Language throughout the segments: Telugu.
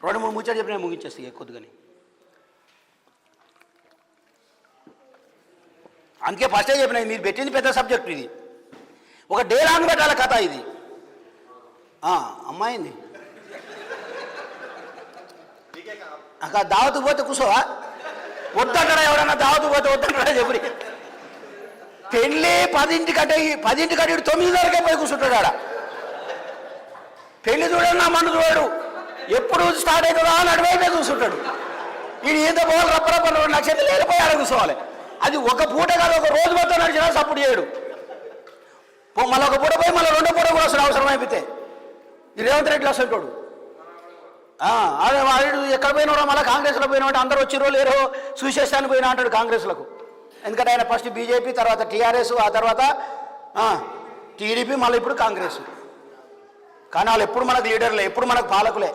2-3 ముచ్చట్లు చెప్పి నేను ముగించేస్తాను కొద్దిగాని. అందుకే ఫస్టే చెప్పిన మీరు పెట్టింది పెద్ద సబ్జెక్ట్, ఇది ఒక డే లాంగ్ పెట్టాల కథ ఇది. అమ్మాయింది అక్క దావతు పోతే కూర్చోవా, వద్దంటారా ఎవరన్నా దావతు పోతే వద్దంటారా చెప్పి. పెళ్ళి 10ంటికంటే 9 పోయి కూర్చుంటాడు ఆడ. పెళ్లి చూడన్నా మన చూడాడు, ఎప్పుడు స్టార్ట్ అవుతుందా అని అటువైపే కూర్చుంటాడు. వీడు ఈత పోవాలి రప్పరప్ప 2 నక్షత్రాలు వెళ్ళిపోయి ఆడ కూర్చోవాలి. అది ఒక పూట కాదు, ఒక రోజు మొత్తం నడిచినా సపోర్ట్ చేయడు. మళ్ళీ ఒక పూట పోయి మళ్ళీ 2వ పూట కూడా వస్తాడు అవసరం అయిపోతే. ఈ రేవంత్ రెడ్డి వస్తుంటాడు. అదే వాడు ఎక్కడ పోయినారో మళ్ళీ కాంగ్రెస్లో పోయినా అంటే అందరూ వచ్చిరో లేరో చూసేస్తాను పోయినా అంటాడు కాంగ్రెస్లకు. ఎందుకంటే ఆయన ఫస్ట్ బీజేపీ, తర్వాత టీఆర్ఎస్, ఆ తర్వాత టీడీపీ, మళ్ళీ ఇప్పుడు కాంగ్రెస్. కానీ వాళ్ళు ఎప్పుడు మనకు లీడర్లే, ఎప్పుడు మనకు పాలకులే.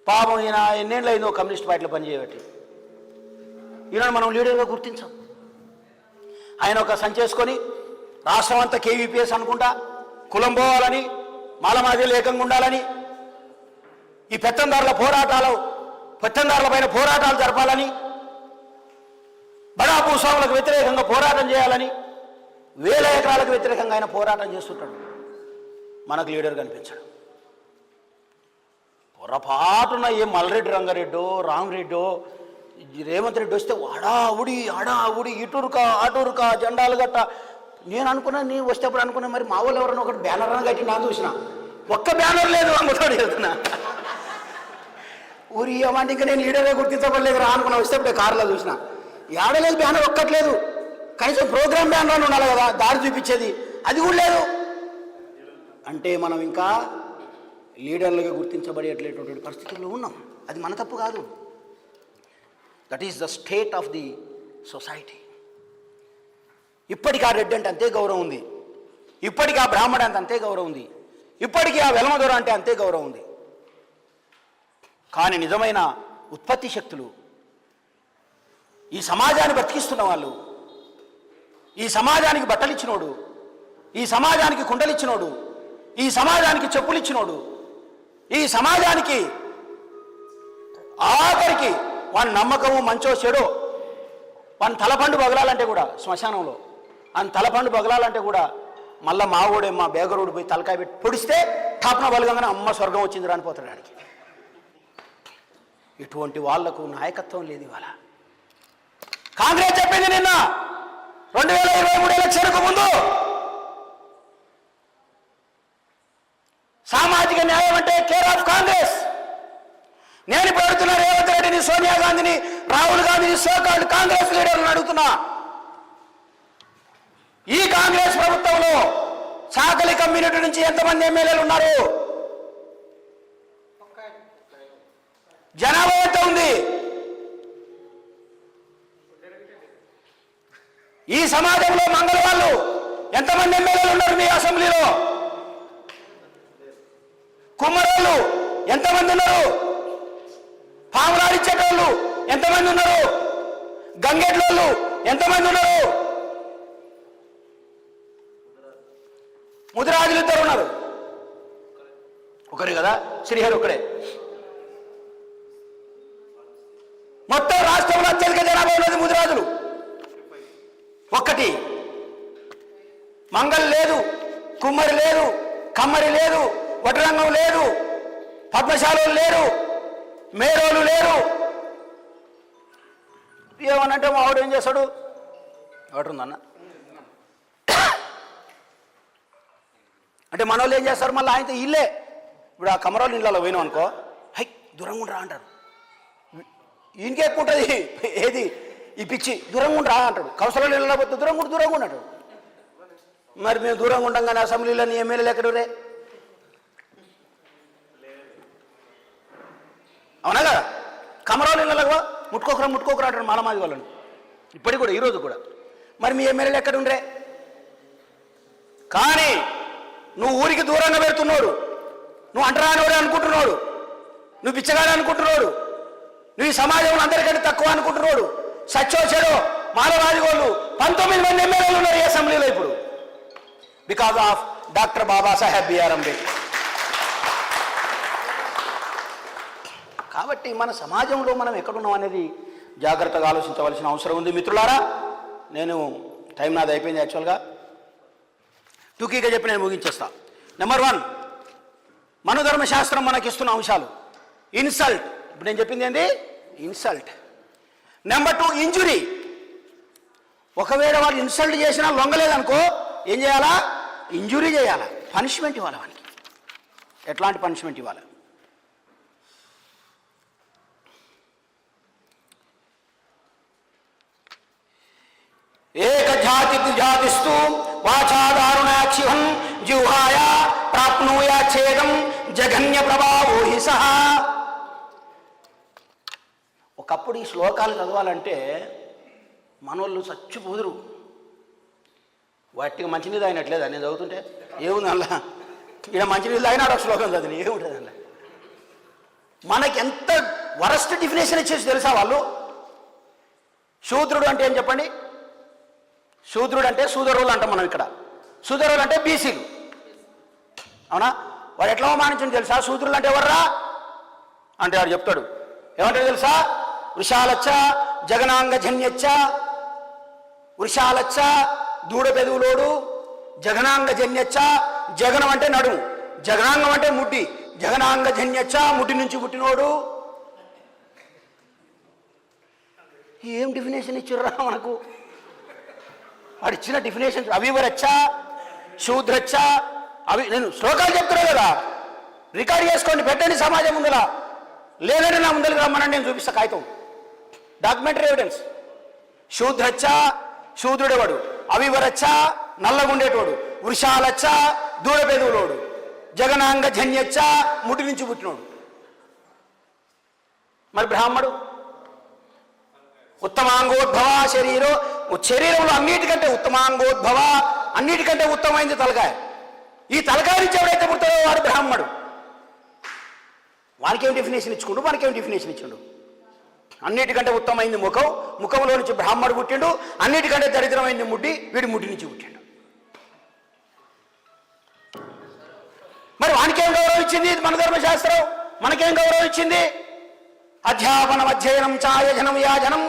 పాపం ఈయన ఎన్నేళ్ళు అయిందో కమ్యూనిస్ట్ పార్టీలో పనిచేయబట్టి. ఈయన మనం లీడర్గా గుర్తించాం. ఆయన ఒక సంచేసుకొని రాష్ట్రం అంతా కేవీపీఎస్ అనుకుంటా కులం పోవాలని, మాలమాదిలు ఏకంగా ఉండాలని, ఈ పెత్తందారుల పైన పోరాటాలు జరపాలని, బడా భూస్వాములకు వ్యతిరేకంగా పోరాటం చేయాలని, 1000 ఎకరాలకు వ్యతిరేకంగా ఆయన పోరాటం చేస్తుంటాడు. మనకు లీడర్ కనిపించాడు. పొరపాటున ఏ మల్రెడ్డి రంగారెడ్డో రామరెడ్డో రేవంత్ రెడ్డి వస్తే అడావుడి ఇటురుక అటురుక జెండాలు గట్ట. నేను అనుకున్నా, నేను వచ్చేప్పుడు అనుకున్నా మరి మా వాళ్ళు ఎవరైనా ఒకటి బ్యానర్ అని కట్టి నా చూసిన, ఒక్క బ్యానర్ లేదు అమ్ముతాడు చెప్తున్నా. ఊరి ఏమంటే ఇంకా నేను లీడర్గా గుర్తించబడలేదు రా అనుకున్నా. వచ్చేప్పుడే కారులో చూసిన, ఏడలేదు బ్యానర్ ఒక్కట్లేదు. కనీసం ప్రోగ్రామ్ బ్యానర్ అని ఉండాలి కదా, దారి చూపించేది, అది కూడా లేదు. అంటే మనం ఇంకా లీడర్లుగా గుర్తించబడేటటువంటి పరిస్థితుల్లో ఉన్నాం. అది మన తప్పు కాదు. That is the state of the society. ఇప్పటికీ ఆ రెడ్డి అంటే అంతే గౌరవం ఉంది, ఇప్పటికీ ఆ బ్రాహ్మణ అంటే అంతే గౌరవం ఉంది, ఇప్పటికీ ఆ వెలమదొర అంటే అంతే గౌరవం ఉంది. కానీ నిజమైన ఉత్పత్తి శక్తులు, ఈ సమాజాన్ని బతికిస్తున్న వాళ్ళు, ఈ సమాజానికి బట్టలిచ్చినోడు, ఈ సమాజానికి కుండలిచ్చినోడు, ఈ సమాజానికి చెప్పులిచ్చినోడు, ఈ సమాజానికి ఆఖరికి వాని నమ్మకము మంచో చెడో వాని తలపండు పగలాలంటే కూడా శ్మశానంలో ఆయన తలపండు పగలాలంటే కూడా మళ్ళీ మావోడే మా బేగరోడు పోయి తలకాయ పెట్టి పొడిస్తే ఠాప్న బలగంగానే అమ్మ స్వర్గం వచ్చింది రానిపోతాడు ఆడికి. ఇటువంటి వాళ్లకు నాయకత్వం లేదు ఇవాళ. కాంగ్రెస్ చెప్పింది నిన్న 2023 ఎలక్షన్కు ముందు సామాజిక న్యాయం అంటే కేర్ ఆఫ్ కాంగ్రెస్. నేను ఇప్పుడు అడుగుతున్నా రేవంత్ రెడ్డిని, సోనియా గాంధీని, రాహుల్ గాంధీని, సోకాల్డ్ కాంగ్రెస్ లీడర్లను అడుగుతున్నా, ఈ కాంగ్రెస్ ప్రభుత్వంలో చాకలి కమ్యూనిటీ నుంచి ఎంతమంది ఎమ్మెల్యేలు ఉన్నారు? జనాభా ఎంత ఉంది? ఈ సమాజంలో మంగళ వాళ్ళు ఎంతమంది ఎమ్మెల్యేలు ఉన్నారు మీ అసెంబ్లీలో? కుమ్మరోళ్ళు ఎంతమంది ఉన్నారు? పాములాడిచ్చేటోళ్ళు ఎంతమంది ఉన్నారు? గంగెట్లోళ్ళు ఎంతమంది ఉన్నారు? ముదిరాజులు 2 ఉన్నారు. ఒకరే కదా, శ్రీహరి ఒకడే. మొత్తం రాష్ట్రంలో అత్యధిక జనాభా ఉన్నది ముదిరాజులు. ఒక్కటి మంగళ్ లేదు, కుమ్మరి లేదు, కమ్మరి లేదు, వడ్రంగం లేదు, పద్మశాలు లేరు, మేరోలు లేరు. ఏమనంటే మా ఆవిడ ఏం చేస్తాడు? ఒకటిందన్న అంటే మన వాళ్ళు ఏం చేస్తారు? మళ్ళీ ఆయనతో ఇల్లే. ఇప్పుడు ఆ కమరాలు ఇళ్ళలో పోయినాం అనుకో, హై దూరంగా ఉండరా అంటారు. ఈయనకే ఎక్కువ ఉంటుంది ఏది ఈ పిచ్చి, దూరంగా ఉండరా అంటాడు. కౌన్సిలర్ ఇళ్ళలో పోతే దూరంగా ఉన్నాడు. మరి మేము దూరంగా ఉంటాం కానీ అసెంబ్లీలో నీ ఎమ్మెల్యేలు ఎక్కడురే? అవునా కదా? కమరాలు ఇళ్ళలో ముట్టుకోకరా అంటాడు మాలమాది వాళ్ళని. ఇప్పటికి కూడా, ఈరోజు కూడా. మరి మీ ఎమ్మెల్యేలు ఎక్కడ ఉండరే? కానీ నువ్వు ఊరికి దూరంగా పెడుతున్నాడు, నువ్వు అంటరానివాడు అనుకుంటున్నాడు, నువ్వు పిచ్చగాడు అనుకుంటున్నాడు, నువ్వు ఈ సమాజంలో అందరికంటే తక్కువ అనుకుంటున్నాడు. సచ్చో చెడో మాలవాది వాళ్ళు 19 మంది ఎమ్మెల్యేలు ఉన్నారు ఈ అసెంబ్లీలో ఇప్పుడు, because of doctor Babasaheb BR Ambedkar. కాబట్టి మన సమాజంలో మనం ఎక్కడున్నాం అనేది జాగ్రత్తగా ఆలోచించవలసిన అవసరం ఉంది. మిత్రులారా, నేను టైం నాది అయిపోయింది యాక్చువల్గా. టూకీగా చెప్పి నేను ముగించేస్తా. నెంబర్ 1, మనోధర్మశాస్త్రం మనకిస్తున్న అంశాలు. ఇన్సల్ట్, ఇప్పుడు నేను చెప్పింది ఏంటి? ఇన్సల్ట్. Number 2, injury. ఒకవేళ వాడు ఇన్సల్ట్ చేసినా లొంగలేదనుకో ఏం చేయాలా? ఇంజురీ చేయాలా, పనిష్మెంట్ ఇవ్వాలి వానికి. ఎట్లాంటి పనిష్మెంట్ ఇవ్వాలి? ఏకజాతి జాతిస్తూ వాచాదారుణాక్షిహం జిహ్వాయ ప్రాప్నూయా ఛేదం జఘన్య ప్రభావో హి సహ. ఒకప్పుడు ఈ శ్లోకాలు చదవాలంటే మనోళ్ళు చచ్చిపోదురు. వాటికి మంచినీళ్ళు తాగినట్లేదా నేను చదువుతుంటే? ఏముంది అలా? ఇక్కడ మంచినీళ్ళు తాగినాడు ఒక శ్లోకం చదివి ఏముంటుంది అలా? మనకి ఎంత వరస్ట్ డిఫినేషన్ ఇచ్చేసి తెలుసా వాళ్ళు? శూద్రుడు అంటే ఏం చెప్పండి? శూద్రుడు అంటే సూదరులు అంటాం మనం ఇక్కడ. సూదరులు అంటే బీసీలు, అవునా? వాడు ఎట్లా అవమానించండి తెలుసా? శూద్రులు అంటే ఎవర్రా అంటే వాడు చెప్తాడు ఏమంటాడు తెలుసా? వృషాలచ్చ జగనాంగ జన్యచ్చ. వృషాలచ్చ దూడ పెదువులోడు, జగనాంగ జన్యచ్చ. జగనం అంటే నడుము, జగనాంగం అంటే ముడ్డి. జగనాంగ జన్యచ్చ ముడ్డి నుంచి పుట్టినోడు. ఏం డిఫినేషన్ ఇచ్చిర్రా మనకు? వాడు ఇచ్చిన డిఫినేషన్ అవివరచ్చ, శూద్రచ్చ. అవి నేను శ్లోకాలు చెప్తున్నా కదా, రికార్డ్ చేసుకోండి, పెట్టండి సమాజం ముందర. లేదంటే నా ముందరికి రమ్మనండి, నేను చూపిస్తా కాగితం, డాక్యుమెంటరీ ఎవిడెన్స్. శూద్రచ్చ శూద్రుడేవాడు, అవివరచ్చ నల్లగుండేటోడు, వృషాలచ్చ దూడపెదువులోడు, జగనాంగ జన్యచ్చ ముడి నుంచి పుట్టినోడు. మరి బ్రాహ్మడు ఉత్తమాంగోద్భవ శరీరం. శరీరంలో అన్నిటికంటే ఉత్తమాంగోద్భవ, అన్నిటికంటే ఉత్తమమైంది తలకాయ. ఈ తలకాయ నుంచి ఎవడైతే పుడతాడో వాడు బ్రాహ్మడు. వానికేం డెఫినేషన్ ఇచ్చుకుండు, మనకేం డెఫినేషన్ ఇచ్చిండు? అన్నిటికంటే ఉత్తమైంది ముఖం, ముఖంలో నుంచి బ్రాహ్మడు పుట్టిండు. అన్నిటికంటే దరిద్రమైంది ముడ్డి, వీడి ముడ్డి నుంచి పుట్టిండు. మరి వానికేం గౌరవం ఇచ్చింది మన ధర్మశాస్త్రం? మనకేం గౌరవం ఇచ్చింది? అధ్యాపనం అధ్యయనం చాయజనం యాజనం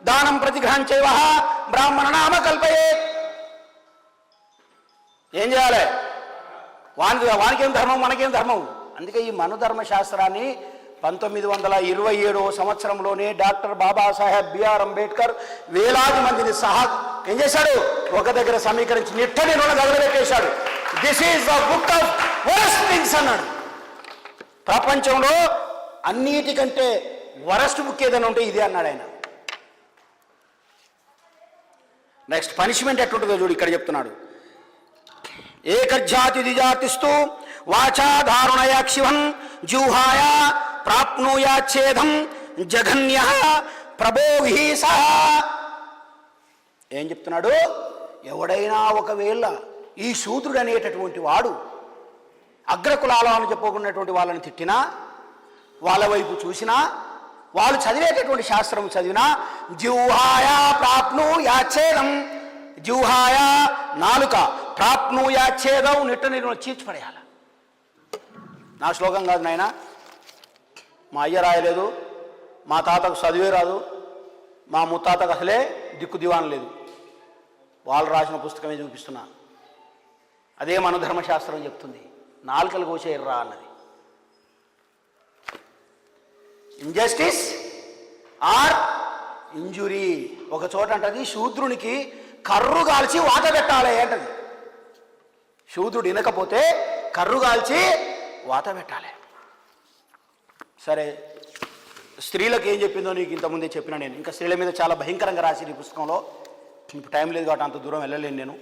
దానం ప్రతిగ్రహం చైవ బ్రాహ్మణ నామ కల్పయే. ఏం చేయాలి? వానికేం ధర్మం, మనకేం ధర్మం? అందుకే ఈ మనోధర్మశాస్త్రాన్ని 1927వ సంవత్సరంలోనే డాక్టర్ బాబాసాహెబ్ బిఆర్ అంబేద్కర్ వేలాది మందిని సహా ఏం చేశాడు? ఒక దగ్గర సమీకరించి నిట్టని నూనె తగలబెట్టేశాడు. This is the book of worst things అన్నాడు. ప్రపంచంలో అన్నిటికంటే వరస్ట్ బుక్ ఏదైనా ఉంటే ఇదే అన్నాడు ఆయన. నెక్స్ట్ పనిష్మెంట్ ఎట్లుంటుందో చూడు, ఇక్కడ చెప్తున్నాడు. ఏకజాతి ద్విజాతిస్తూ వాచా దారుణయా క్షివం జూహాయ ప్రాప్నూయా ఛేదం జఘన్య ప్రభోహి సహ. ఏం చెప్తున్నాడు? ఎవడైనా ఒకవేళ ఈ శూద్రుడు అనేటటువంటి వాడు అగ్రకులాలను చెప్పుకున్నటువంటి వాళ్ళని తిట్టినా, వాళ్ళ వైపు చూసినా, వాళ్ళు చదివేటటువంటి శాస్త్రం చదివినా, జిహ్వాయ ప్రాప్నూయా ఛేదం, జిహ్వాయ నాలుక, ప్రాప్నూయా ఛేదం నిట్ట నీరు చీల్చిపడేయాలి. నా శ్లోకం కాదు నాయన, మా అయ్య రాయలేదు, మా తాతకు చదివే రాదు, మా ముత్తాతకు అసలే దిక్కు దివాన్ లేదు, వాళ్ళు రాసిన పుస్తకమే చూపిస్తున్నా. అదే మన ధర్మశాస్త్రం చెప్తుంది. నాలుకలు కోసేయర్రా అన్నది. Injustice or injury. ఒక చోట అంటది శూద్రునికి కర్రు కాల్చి వాత పెట్టాలి అంటది. శూద్రుడు వినకపోతే కర్రు కాల్చి వాత పెట్టాలి. సరే, స్త్రీలకు ఏం చెప్పిందో నీకు ఇంతకుముందే చెప్పినా నేను. ఇంకా స్త్రీల మీద చాలా భయంకరంగా రాసి ఈ పుస్తకంలో. ఇప్పుడు టైం లేదు కాబట్టి అంత దూరం వెళ్ళలేను నేను.